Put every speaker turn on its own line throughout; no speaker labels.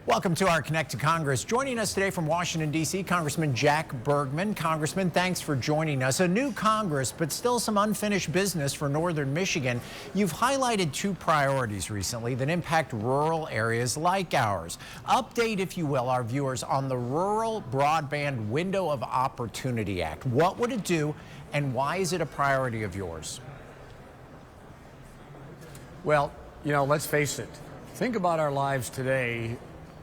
Welcome to our Connect to Congress. Joining us today from Washington, D.C., Congressman Jack Bergman. Congressman, thanks for joining us. A new Congress, but still some unfinished business for northern Michigan. You've highlighted two priorities recently that impact rural areas like ours. Update, if you will, our viewers on the Rural Broadband Window of Opportunity Act. What would it do, and why is it a priority of yours?
Well, let's face it. Think about our lives today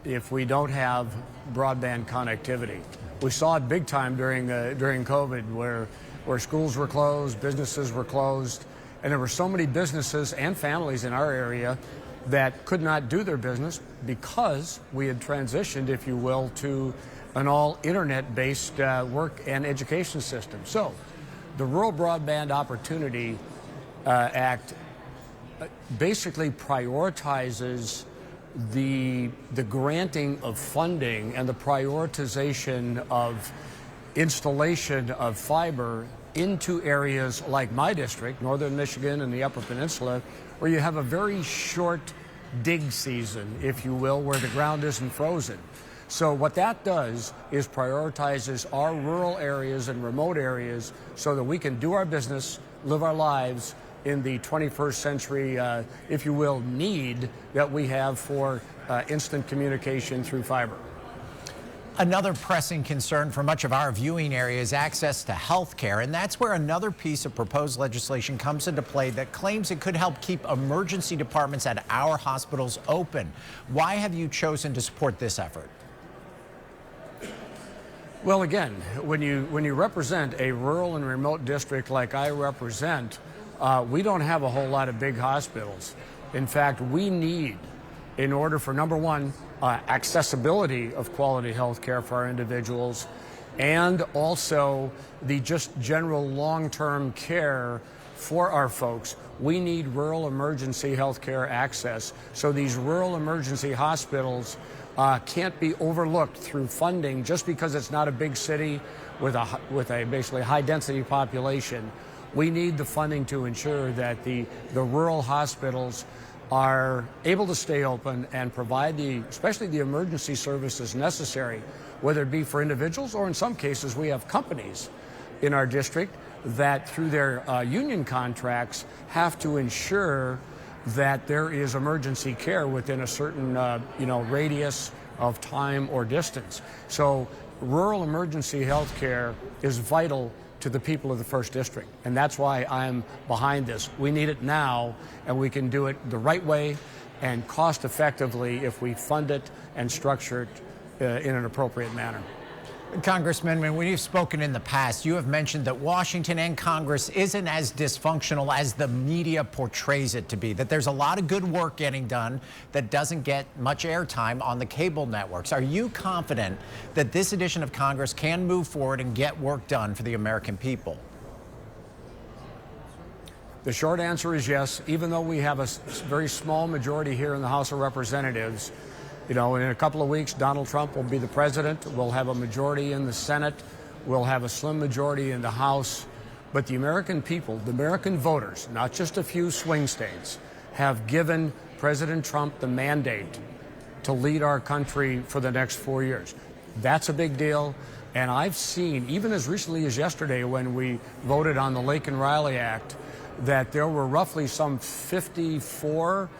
if we don't have broadband connectivity. We saw it big time during COVID, where schools were closed, businesses were closed, and there were so many businesses and families in our area that could not do their business because we had transitioned, if you will, to an all internet-based work and education system. So the Rural Broadband Opportunity Act basically prioritizes the granting of funding and the prioritization of installation of fiber into areas like my district, northern Michigan and the Upper Peninsula, where you have a very short dig season, if you will, where the ground isn't frozen. So what that does is prioritizes our rural areas and remote areas so that we can do our business, live our lives in the 21st century, if you will, need that we have for instant communication through fiber.
Another pressing concern for much of our viewing area is access to health care, and that's where another piece of proposed legislation comes into play that claims it could help keep emergency departments at our hospitals open. Why have you chosen to support this effort?
Well, again, when you represent a rural and remote district like I represent, we don't have a whole lot of big hospitals. In fact, we need, in order for, number one, accessibility of quality health care for our individuals, and also the just general long-term care for our folks, we need rural emergency health care access. So these rural emergency hospitals can't be overlooked through funding just because it's not a big city with a basically high-density population. We need the funding to ensure that the rural hospitals are able to stay open and provide especially the emergency services necessary, whether it be for individuals or in some cases we have companies in our district that through their union contracts have to ensure that there is emergency care within a certain radius of time or distance. So rural emergency health care is vital to the people of the First District. And that's why I'm behind this. We need it now, and we can do it the right way and cost effectively if we fund it and structure it in an appropriate manner.
Congressman, when we've spoken in the past, you have mentioned that Washington and Congress isn't as dysfunctional as the media portrays it to be, that there's a lot of good work getting done that doesn't get much airtime on the cable networks. Are you confident that this edition of Congress can move forward and get work done for the American people?
The short answer is yes, even though we have a very small majority here in the House of Representatives. In a couple of weeks, Donald Trump will be the president. We'll have a majority in the Senate. We'll have a slim majority in the House. But the American people, the American voters, not just a few swing states, have given President Trump the mandate to lead our country for the next 4 years. That's a big deal. And I've seen, even as recently as yesterday when we voted on the Laken-Riley Act, that there were roughly some 54,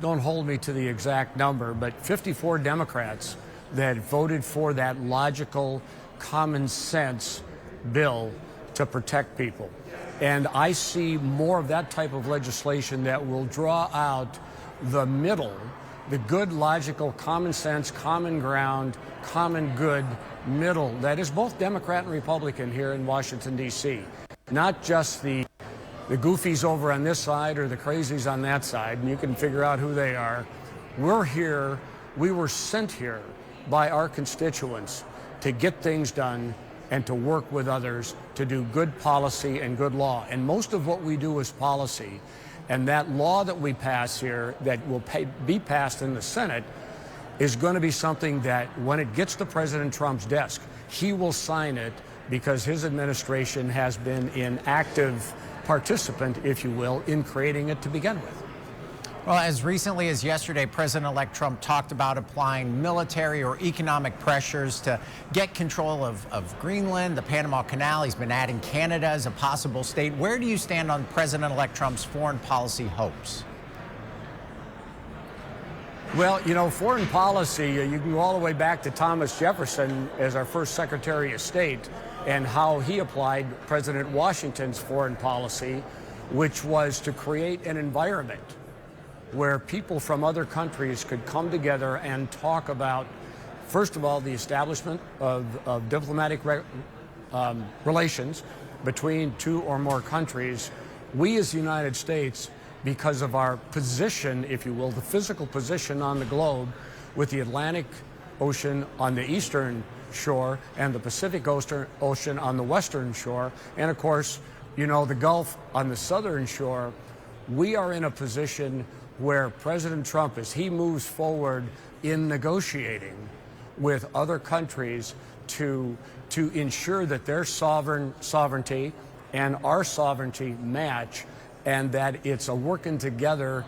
don't hold me to the exact number, but 54 Democrats that voted for that logical, common sense bill to protect people. And I see more of that type of legislation that will draw out the middle, the good, logical, common sense, common ground, common good middle that is both Democrat and Republican here in Washington, D.C. Not just the goofies over on this side or the crazies on that side, and you can figure out who they are. We're here, we were sent here by our constituents to get things done and to work with others to do good policy and good law. And most of what we do is policy. And that law that we pass here that will be passed in the Senate is going to be something that when it gets to President Trump's desk, he will sign it because his administration has been an active participant, if you will, in creating it to begin with.
Well, as recently as yesterday, President-elect Trump talked about applying military or economic pressures to get control of Greenland, the Panama Canal. He's been adding Canada as a possible state. Where do you stand on President-elect Trump's foreign policy hopes?
Well, you know, foreign policy, you can go all the way back to Thomas Jefferson as our first Secretary of State and how he applied President Washington's foreign policy, which was to create an environment where people from other countries could come together and talk about, first of all, the establishment of diplomatic relations between two or more countries. We as the United States, because of our position, if you will, the physical position on the globe, with the Atlantic Ocean on the eastern shore and the Pacific Ocean on the western shore, and of course, you know, the Gulf on the southern shore, we are in a position where President Trump, as he moves forward in negotiating with other countries to ensure that their sovereignty and our sovereignty match, and that it's a working together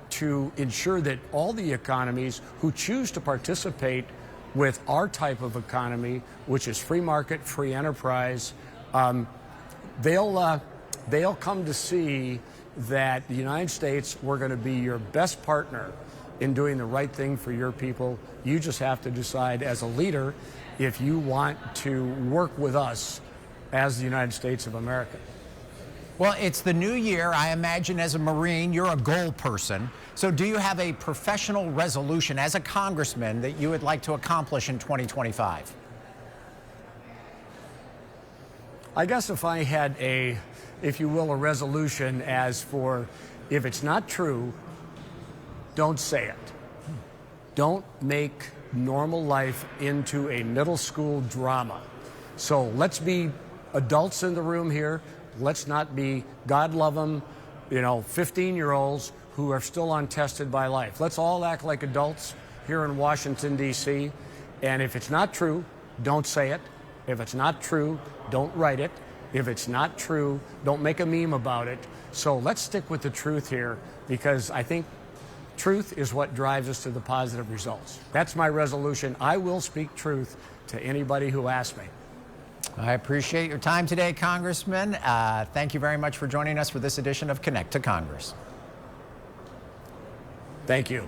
to ensure that all the economies who choose to participate with our type of economy, which is free market, free enterprise, they'll come to see that the United States, we're going to be your best partner in doing the right thing for your people. You just have to decide as a leader if you want to work with us as the United States of America.
Well, it's the new year. I imagine as a Marine, you're a goal person. So do you have a professional resolution as a congressman that you would like to accomplish in 2025?
I guess if I had if you will, a resolution as for, if it's not true, don't say it. Don't make normal life into a middle school drama. So let's be adults in the room here. Let's not be, God love them, you know, 15-year-olds who are still untested by life. Let's all act like adults here in Washington, D.C. And if it's not true, don't say it. If it's not true, don't write it. If it's not true, don't make a meme about it. So let's stick with the truth here, because I think truth is what drives us to the positive results. That's my resolution. I will speak truth to anybody who asks me.
I appreciate your time today, Congressman. Thank you very much for joining us for this edition of Connect to Congress.
Thank you.